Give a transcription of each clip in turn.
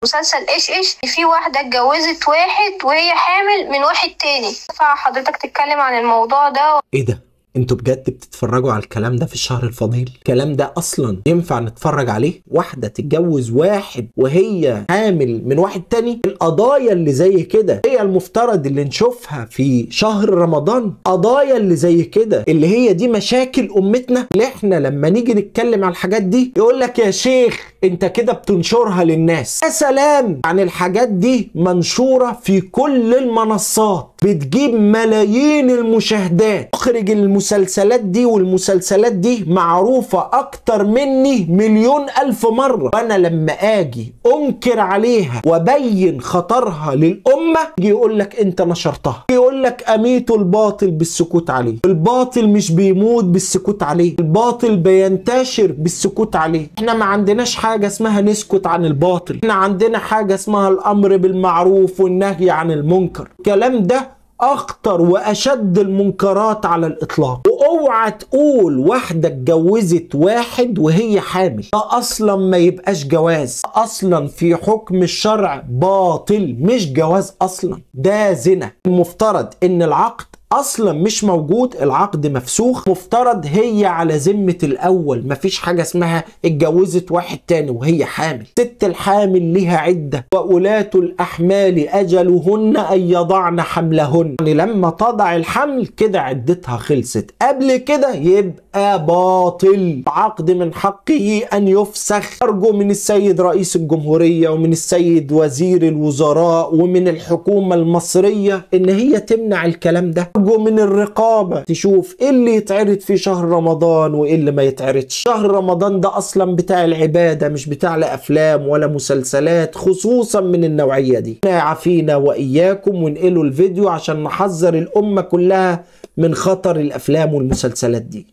مسلسل ايش ايش في واحدة اتجوزت واحد وهي حامل من واحد تاني. ينفع حضرتك تتكلم عن الموضوع ده؟ ايه ده؟ انتوا بجد بتتفرجوا على الكلام ده في الشهر الفضيل؟ الكلام ده اصلا ينفع نتفرج عليه؟ واحدة تتجوز واحد وهي حامل من واحد تاني؟ القضايا اللي زي كده هي المفترض اللي نشوفها في شهر رمضان. قضايا اللي زي كده اللي هي دي مشاكل امتنا، اللي احنا لما نيجي نتكلم على الحاجات دي يقول لك يا شيخ انت كده بتنشرها للناس. يا سلام عن الحاجات دي منشورة في كل المنصات، بتجيب ملايين المشاهدات. اخرج المسلسلات دي، والمسلسلات دي معروفة اكتر مني مليون الف مرة، وانا لما اجي انكر عليها وابين خطرها للامة يجي يقول لك انت نشرتها، يقول لك اميتوا الباطل بالسكوت عليه. الباطل مش بيموت بالسكوت عليه، الباطل بينتشر بالسكوت عليه. احنا ما عندناش حاجة اسمها نسكت عن الباطل، احنا عندنا حاجة اسمها الامر بالمعروف والنهي عن المنكر. الكلام ده اخطر واشد المنكرات على الاطلاق. واوعى تقول واحده اتجوزت واحد وهي حامل، ده اصلا ما يبقاش جواز، اصلا في حكم الشرع باطل، مش جواز اصلا، ده زنا. المفترض ان العقد اصلا مش موجود، العقد مفسوخ. مفترض هي على ذمة الاول، مفيش حاجة اسمها اتجوزت واحد تاني وهي حامل. ست الحامل لها عدة، وأولاة الاحمال اجلهن ان يضعن حملهن، يعني لما تضع الحمل كده عدتها خلصت، قبل كده يبقى باطل. عقد من حقه ان يفسخ. ارجو من السيد رئيس الجمهورية ومن السيد وزير الوزراء ومن الحكومة المصرية ان هي تمنع الكلام ده. من الرقابة تشوف ايه اللي يتعرض في شهر رمضان وايه اللي ما يتعرضش. شهر رمضان ده اصلا بتاع العبادة، مش بتاع لا افلام ولا مسلسلات، خصوصا من النوعية دي. عافينا واياكم، وانقلوا الفيديو عشان نحذر الامة كلها من خطر الافلام والمسلسلات دي.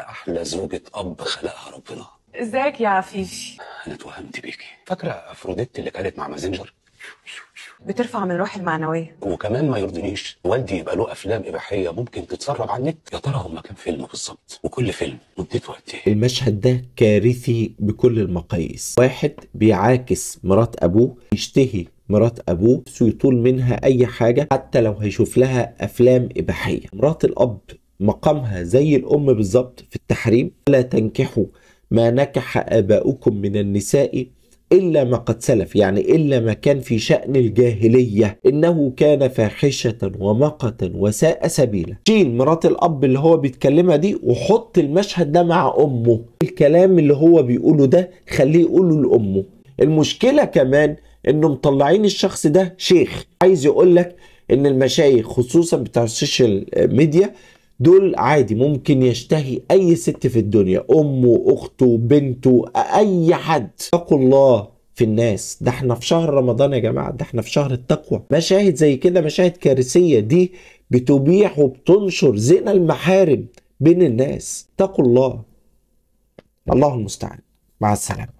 احلى زوجة اب خلقها ربنا. ازيك يا عفيفي؟ انا اتوهمت بيكي. فاكرة افروديت اللي كانت مع مازنجر؟ بترفع من روح المعنوية. وكمان ما يرضينيش والدي يبقى له افلام اباحيه ممكن تتسرب على النت. يا ترى هما كام فيلم بالظبط؟ وكل فيلم مدته قد ايه؟ المشهد ده كارثي بكل المقاييس. واحد بيعاكس مرات ابوه، يشتهي مرات ابوه ويطول منها اي حاجه حتى لو هيشوف لها افلام اباحيه. مرات الاب مقامها زي الام بالظبط في التحريم. لا تنكحوا ما نكح اباؤكم من النساء إلا ما قد سلف، يعني إلا ما كان في شأن الجاهلية، إنه كان فاحشة ومقتا وساء سبيلا. شيل مرات الأب اللي هو بيتكلمها دي وحط المشهد ده مع أمه. الكلام اللي هو بيقوله ده خليه يقوله لأمه. المشكلة كمان إنه مطلعين الشخص ده شيخ. عايز يقولك إن المشايخ خصوصا بتاع السوشيال ميديا دول عادي ممكن يشتهي اي ست في الدنيا، امه، اخته، بنته، اي حد. اتقوا الله في الناس. ده احنا في شهر رمضان يا جماعة، ده احنا في شهر التقوى. مشاهد زي كده مشاهد كارثية، دي بتبيح وبتنشر زنا المحارم بين الناس. اتقوا الله. الله المستعان. مع السلامة.